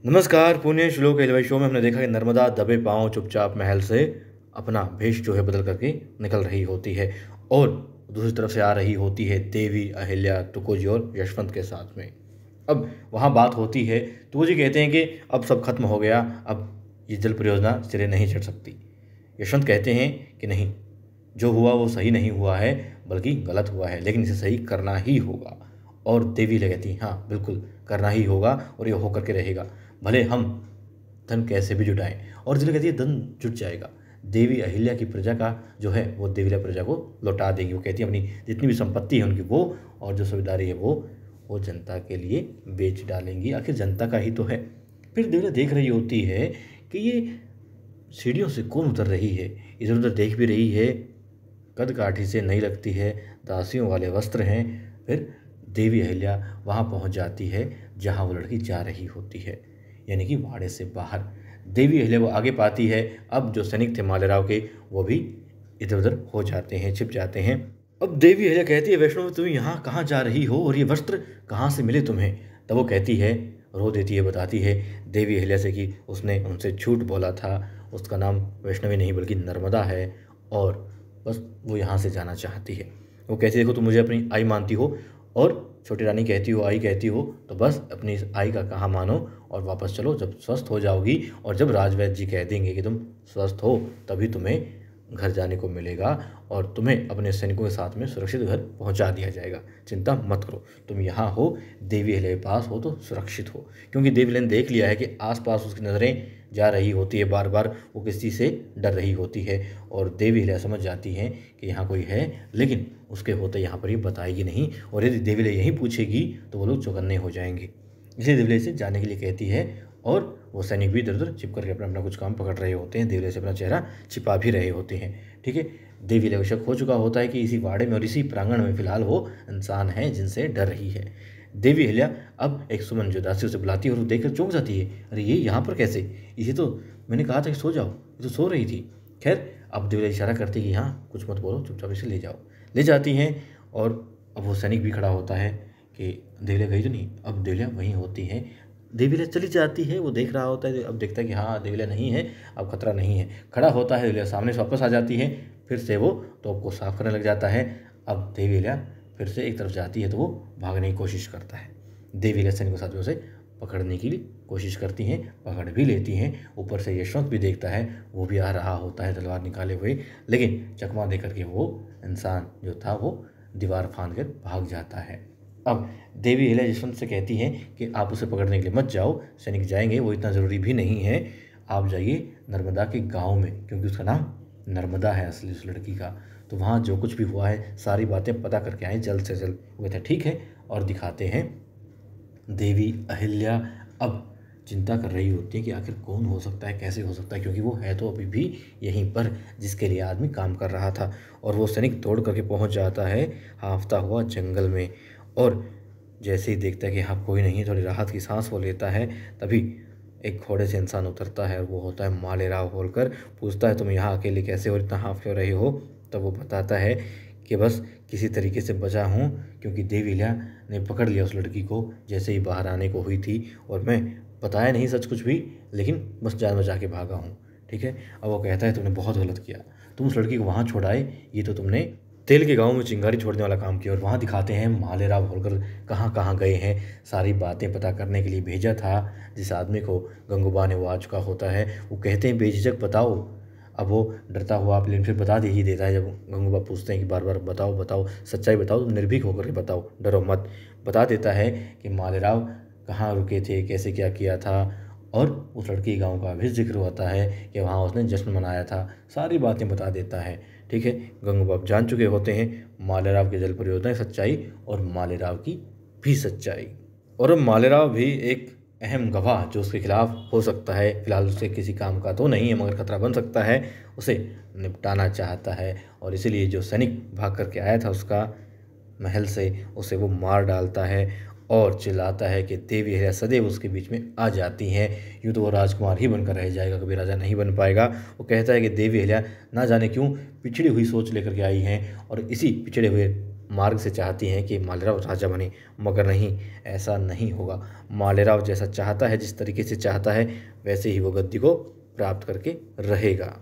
नमस्कार। पुण्य श्लोक एलवाई शो में हमने देखा कि नर्मदा दबे पांव चुपचाप महल से अपना भेष जो है बदल करके निकल रही होती है और दूसरी तरफ से आ रही होती है देवी अहिल्या तुकोजी और यशवंत के साथ में। अब वहाँ बात होती है, तुकोजी कहते हैं कि अब सब खत्म हो गया, अब ये जल परियोजना सिरे नहीं चढ़ सकती। यशवंत कहते हैं कि नहीं, जो हुआ वो सही नहीं हुआ है बल्कि गलत हुआ है, लेकिन इसे सही करना ही होगा। और देवी कहती हाँ बिल्कुल करना ही होगा और ये होकर के रहेगा, भले हम धन कैसे भी जुटाएं। और जिले कहती है धन जुट जाएगा, देवी अहिल्या की प्रजा का जो है वो देवी प्रजा को लौटा देगी। वो कहती है अपनी जितनी भी संपत्ति है उनकी वो और जो सुविधारी है वो जनता के लिए बेच डालेंगी, आखिर जनता का ही तो है। फिर देवी देख रही होती है कि ये सीढ़ियों से कौन उतर रही है, इधर उधर देख भी रही है, कद काठी से नहीं लगती है, दासियों वाले वस्त्र हैं। फिर देवी अहिल्या वहाँ पहुँच जाती है जहाँ वो लड़की जा रही होती है, यानी कि वाड़े से बाहर। देवी अहिल्या वो आगे पाती है। अब जो सैनिक थे मालेराव के वो भी इधर उधर हो जाते हैं, छिप जाते हैं। अब देवी अहिल्या कहती है वैष्णव तुम यहाँ कहाँ जा रही हो और ये वस्त्र कहाँ से मिले तुम्हें? तब वो कहती है, रो देती है, बताती है देवी अहिल्या से कि उसने उनसे झूठ बोला था, उसका नाम वैष्णवी नहीं बल्कि नर्मदा है और बस वो यहाँ से जाना चाहती है। वो कहती है देखो तुम मुझे अपनी आई मानती हो और छोटी रानी कहती हो आई कहती हो, तो बस अपनी इस आई का कहा मानो और वापस चलो। जब स्वस्थ हो जाओगी और जब राजवैद्य जी कह देंगे कि तुम स्वस्थ हो तभी तुम्हें घर जाने को मिलेगा और तुम्हें अपने सैनिकों के साथ में सुरक्षित घर पहुंचा दिया जाएगा। चिंता मत करो, तुम यहाँ हो, देवी अहिल्या के पास हो तो सुरक्षित हो। क्योंकि देवी अहिल्या ने देख लिया है कि आसपास उसकी नज़रें जा रही होती है, बार बार वो किसी से डर रही होती है और देवी अहिल्या समझ जाती हैं कि यहाँ कोई है, लेकिन उसके होते यहाँ पर ये बताएगी नहीं और यदि देवी अहिल्या यहीं पूछेगी तो वो लोग चौकन्ने हो जाएंगे। इसलिए देवी अहिल्या से जाने के लिए कहती है और वो सैनिक भी इधर उधर छिप करके अपना अपना कुछ काम पकड़ रहे होते हैं, देवी अहिल्या से अपना चेहरा छिपा भी रहे होते हैं। ठीक है, देवी अहिल्या को शक हो चुका होता है कि इसी वाड़े में और इसी प्रांगण में फिलहाल वो इंसान है जिनसे डर रही है। देवी अहिल्या अब एक सुमन जो दासी उसे बुलाती है और वो देखकर चौंक जाती है, अरे ये यहाँ पर कैसे, इसे तो मैंने कहा था कि सो जाओ, ये तो सो रही थी। खैर अब देवी अहिल्या इशारा करती है कि हाँ कुछ मत बोलो, चुपचाप इसे ले जाओ। ले जाती हैं और अब वो सैनिक भी खड़ा होता है कि देवी अहिल्या गई तो नहीं। अब देवी अहिल्या वहीं होती है, देवी अहिल्या चली जाती है, वो देख रहा होता है, अब देखता है कि हाँ देवी अहिल्या नहीं है, अब खतरा नहीं है। खड़ा होता है, देवी अहिल्या सामने से वापस आ जाती है, फिर से वो तोप को साफ करने लग जाता है। अब देवी अहिल्या फिर से एक तरफ जाती है तो वो भागने की कोशिश करता है। देवी अहिल्या सैनिकों के साथ उसे पकड़ने की कोशिश करती हैं, पकड़ भी लेती हैं। ऊपर से यशवंत भी देखता है, वो भी आ रहा होता है तलवार निकाले हुए, लेकिन चकमा दे करके वो इंसान जो था वो दीवार फांद कर भाग जाता है। अब देवी अहिल्या यशवंत से कहती हैं कि आप उसे पकड़ने के लिए मत जाओ, सैनिक जाएंगे, वो इतना ज़रूरी भी नहीं है, आप जाइए नर्मदा के गांव में, क्योंकि उसका नाम नर्मदा है असली उस लड़की का, तो वहाँ जो कुछ भी हुआ है सारी बातें पता करके आए जल्द से जल्द। वो कहते हैं ठीक है और दिखाते हैं देवी अहिल्या अब चिंता कर रही होती है कि आखिर कौन हो सकता है, कैसे हो सकता है, क्योंकि वो है तो अभी भी यहीं पर जिसके लिए आदमी काम कर रहा था। और वो सैनिक दौड़ करके पहुंच जाता है हाँफता हुआ जंगल में और जैसे ही देखता है कि हाँ कोई नहीं, थोड़ी राहत की सांस वो लेता है। तभी एक घोड़े से इंसान उतरता है और वो होता है मालेराव। बोलकर पूछता है तुम यहाँ अकेले कैसे और इतना हाँफ क्यों रहे हो? तब वो बताता है कि बस किसी तरीके से बचा हूँ, क्योंकि देवी अहिल्या ने पकड़ लिया उस लड़की को जैसे ही बाहर आने को हुई थी और मैं बताया नहीं सच कुछ भी, लेकिन बस जान बचा के भागा हूँ। ठीक है, अब वो कहता है तुमने बहुत गलत किया, तुम उस लड़की को वहाँ छोड़ाए, ये तो तुमने तेल के गांव में चिंगारी छोड़ने वाला काम किया। और वहाँ दिखाते हैं मालेराव होलकर कहाँ कहाँ गए हैं, सारी बातें पता करने के लिए भेजा था जिस आदमी को गंगूबा ने, वो आ चुका होता है। वो कहते हैं बेझिझक बताओ, अब वो डरता हुआ लेकिन फिर बता दे ही देता है। जब गंगूबा पूछते हैं कि बार बार बताओ बताओ, सच्चाई बताओ, तुम निर्भीक होकर के बताओ, डरो मत, बता देता है कि मालेराव कहाँ रुके थे, कैसे क्या किया था, और उस लड़की के गांव का भी जिक्र होता है कि वहाँ उसने जश्न मनाया था, सारी बातें बता देता है। ठीक है, गंगूबाब जान चुके होते हैं मालेराव के जल परियोजना की सच्चाई और मालेराव की भी सच्चाई। और अब मालेराव भी एक अहम गवाह जो उसके खिलाफ हो सकता है, फिलहाल उससे किसी काम का तो नहीं है मगर खतरा बन सकता है, उसे निपटाना चाहता है। और इसीलिए जो सैनिक भाग करके आया था उसका महल से, उसे वो मार डालता है और चिल्लाता है कि देवी अहिल्या सदैव उसके बीच में आ जाती हैं, यूँ तो वो राजकुमार ही बनकर रह जाएगा, कभी राजा नहीं बन पाएगा। वो कहता है कि देवी अहिल्या ना जाने क्यों पिछड़ी हुई सोच लेकर के आई हैं और इसी पिछड़े हुए मार्ग से चाहती हैं कि मालेराव राजा बने, मगर नहीं, ऐसा नहीं होगा। मालेराव जैसा चाहता है, जिस तरीके से चाहता है, वैसे ही वो गद्दी को प्राप्त करके रहेगा।